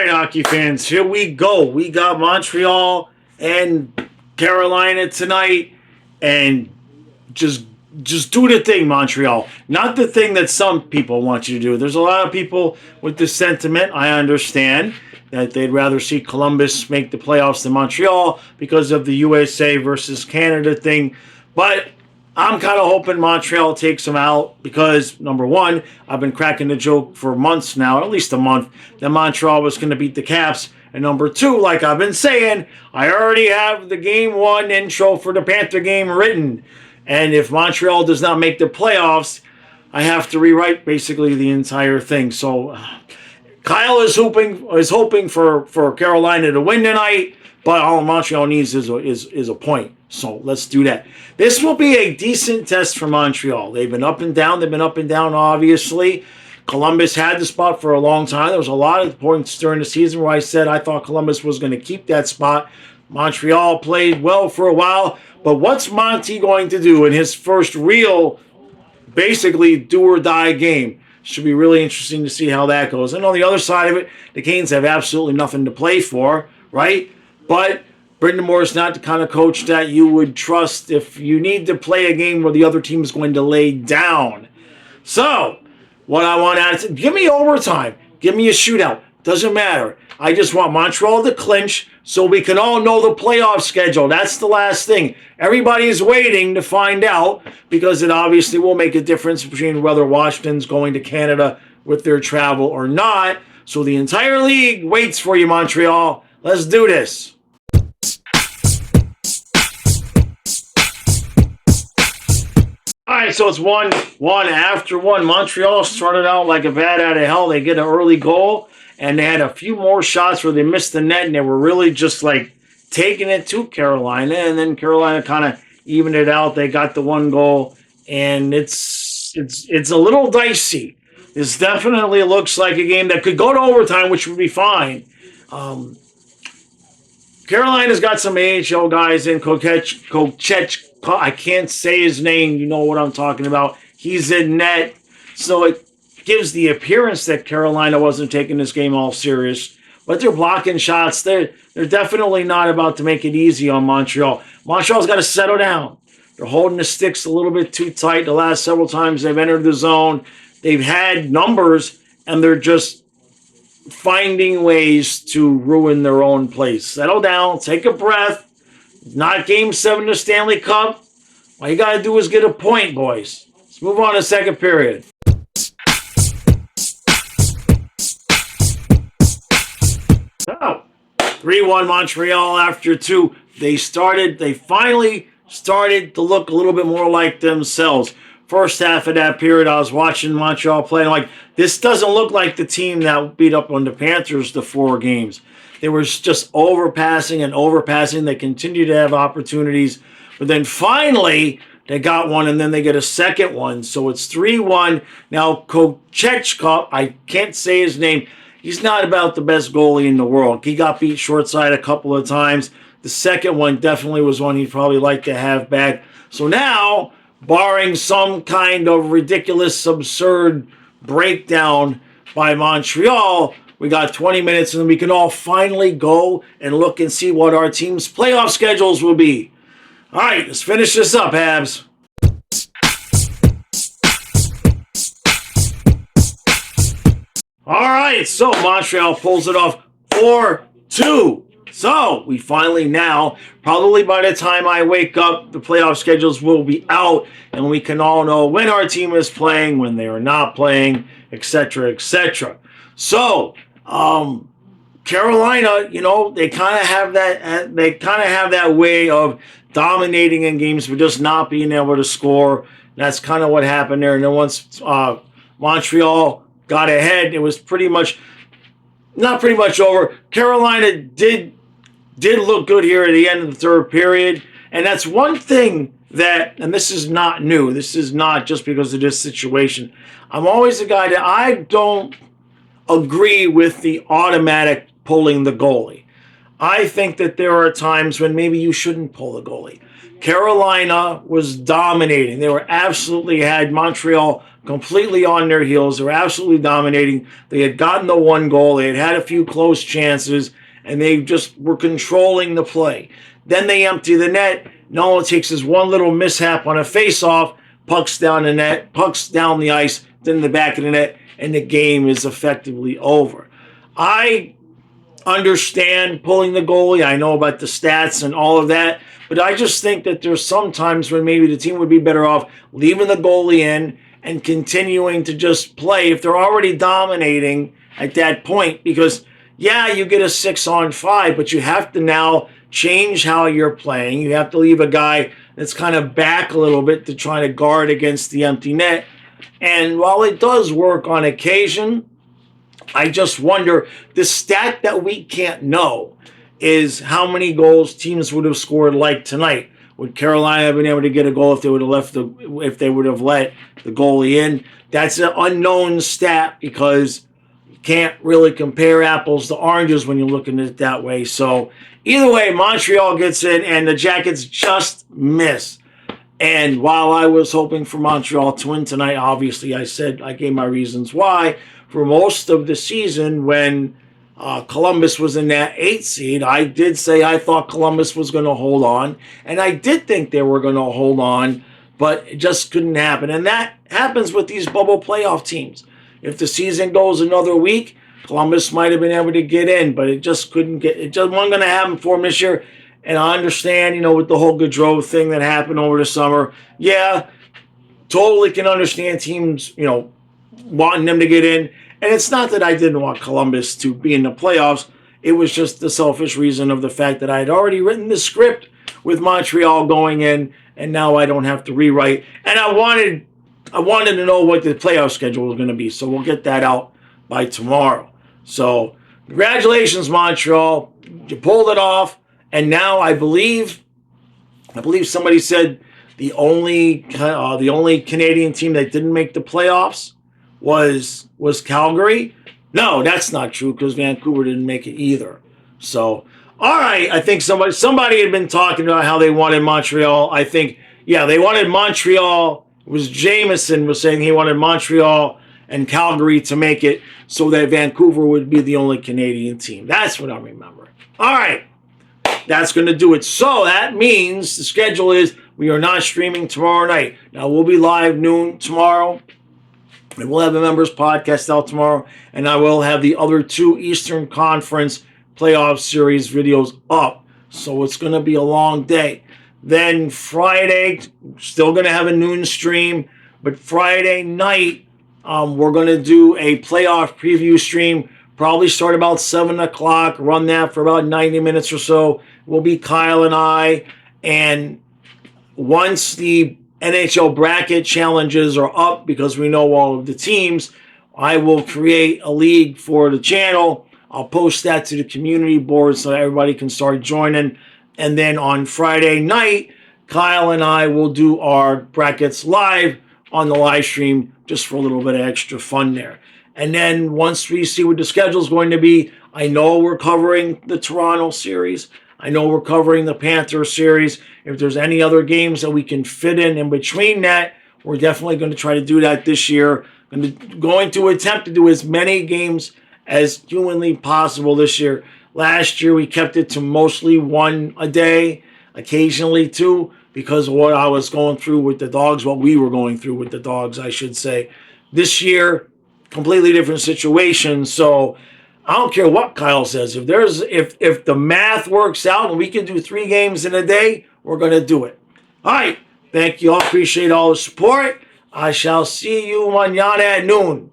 right, hockey fans, here we go. We got Montreal and Carolina tonight, and just do the thing, Montreal. Not the thing that some people want you to do. There's a lot of people with this sentiment. I understand that they'd rather see Columbus make the playoffs than Montreal because of the USA versus Canada thing. But I'm kind of hoping Montreal takes them out because, number one, I've been cracking the joke for months now, at least a month, that Montreal was going to beat the Caps. And number two, like I've been saying, I already have the Game 1 intro for the Panther game written. And if Montreal does not make the playoffs, I have to rewrite basically the entire thing. So Kyle is hoping for Carolina to win tonight, but all Montreal needs is a point. So let's do that. This will be a decent test for Montreal. They've been up and down. They've been up and down, obviously. Columbus had the spot for a long time. There was a lot of points during the season where I said I thought Columbus was going to keep that spot. Montreal played well for a while. But what's Monty going to do in his first real, basically, do-or-die game? Should be really interesting to see how that goes. And on the other side of it, the Canes have absolutely nothing to play for, right? But Brendan Moore is not the kind of coach that you would trust if you need to play a game where the other team is going to lay down. So, what I want out of give me overtime. Give me a shootout. Doesn't matter. I just want Montreal to clinch so we can all know the playoff schedule. That's the last thing. Everybody is waiting to find out because it obviously will make a difference between whether Washington's going to Canada with their travel or not. So the entire league waits for you, Montreal. Let's do this. All right, so it's one after one. Montreal started out like a bat out of hell. They get an early goal, and they had a few more shots where they missed the net, and they were really just like taking it to Carolina, and then Carolina kind of evened it out. They got the one goal, and it's a little dicey. This definitely looks like a game that could go to overtime, which would be fine. Carolina's got some AHL guys in. Kokech, I can't say his name. You know what I'm talking about. He's in net. So it gives the appearance that Carolina wasn't taking this game all serious. But they're blocking shots. They're definitely not about to make it easy on Montreal. Montreal's got to settle down. They're holding the sticks a little bit too tight the last several times they've entered the zone. They've had numbers, and they're just finding ways to ruin their own place. Settle down. Take a breath. Not Game 7 of the Stanley Cup. All you got to do is get a point, boys. Let's move on to second period. So, 3-1 Montreal after two. They finally started to look a little bit more like themselves. First half of that period, I was watching Montreal play, and I'm like, this doesn't look like the team that beat up on the Panthers the 4 games. They were just overpassing and overpassing. They continued to have opportunities. But then finally, they got one, and then they get a second one. So it's 3-1. Now, Kokechka, I can't say his name. He's not about the best goalie in the world. He got beat short side a couple of times. The second one definitely was one he'd probably like to have back. So now, barring some kind of ridiculous, absurd breakdown by Montreal, we got 20 minutes, and we can all finally go and look and see what our team's playoff schedules will be. All right, let's finish this up, Habs. All right, so Montreal pulls it off 4-2. So we finally now, probably by the time I wake up, the playoff schedules will be out, and we can all know when our team is playing, when they are not playing, etc., etc. So, Carolina, you know, they kind of have that way of dominating in games but just not being able to score. That's kind of what happened there. And then once Montreal got ahead, it was not pretty much over. Carolina did look good here at the end of the third period. And that's one thing that, and this is not new. This is not just because of this situation. I'm always a guy that I don't agree with the automatic pulling the goalie. I think that there are times when maybe you shouldn't pull the goalie. Carolina was dominating. They were absolutely had Montreal completely on their heels. They were absolutely dominating. They had gotten the one goal. They had had a few close chances, and they just were controlling the play. Then they empty the net. No, it takes this one little mishap on a face-off, pucks down the net, pucks down the ice, then the back of the net, and the game is effectively over. I understand pulling the goalie. I know about the stats and all of that, but I just think that there's some times when maybe the team would be better off leaving the goalie in and continuing to just play if they're already dominating at that point. Because, yeah, you get a 6-on-5, but you have to now change how you're playing. You have to leave a guy that's kind of back a little bit to try to guard against the empty net. And while it does work on occasion, I just wonder, the stat that we can't know is how many goals teams would have scored like tonight. Would Carolina have been able to get a goal if they would have let the goalie in? That's an unknown stat because you can't really compare apples to oranges when you're looking at it that way. So either way, Montreal gets in and the Jackets just miss. And while I was hoping for Montreal to win tonight, obviously I gave my reasons why. For most of the season, when Columbus was in that 8th seed, I did say I thought Columbus was going to hold on. And I did think they were going to hold on, but it just couldn't happen. And that happens with these bubble playoff teams. If the season goes another week, Columbus might have been able to get in, but it just wasn't going to happen for them this year. And I understand, with the whole Gaudreau thing that happened over the summer. Yeah, totally can understand teams, wanting them to get in. And it's not that I didn't want Columbus to be in the playoffs. It was just the selfish reason of the fact that I had already written the script with Montreal going in, and now I don't have to rewrite. And I wanted to know what the playoff schedule was going to be, so we'll get that out by tomorrow. So congratulations, Montreal. You pulled it off, and now I believe somebody said the only Canadian team that didn't make the playoffs was Calgary. No, that's not true because Vancouver didn't make it either. So, all right, I think somebody had been talking about how they wanted Montreal. I think, yeah, they wanted Montreal. It was Jameson was saying he wanted Montreal and Calgary to make it so that Vancouver would be the only Canadian team. That's what I remember. All right, that's going to do it. So that means the schedule is we are not streaming tomorrow night. Now, we'll be live noon tomorrow. And we'll have a members podcast out tomorrow, and I will have the other 2 Eastern Conference playoff series videos up. So it's going to be a long day. Then Friday, still going to have a noon stream, but Friday night, we're going to do a playoff preview stream. Probably start about 7 o'clock, run that for about 90 minutes or so. Will be Kyle and I, and once the NHL bracket challenges are up, because we know all of the teams, I will create a league for the channel. I'll post that to the community board so everybody can start joining. And then on Friday night, Kyle and I will do our brackets live on the live stream just for a little bit of extra fun there. And then once we see what the schedule is going to be, I know we're covering the Toronto series. I know we're covering the Panthers series. If there's any other games that we can fit in between that, we're definitely going to try to do that this year. Going to attempt to do as many games as humanly possible this year. Last year, we kept it to mostly 1 a day, occasionally 2, because of what I was going through with the dogs, what we were going through with the dogs, I should say. This year, completely different situation, so I don't care what Kyle says. If the math works out and we can do 3 games in a day, we're going to do it. All right. Thank you all. Appreciate all the support. I shall see you mañana at noon.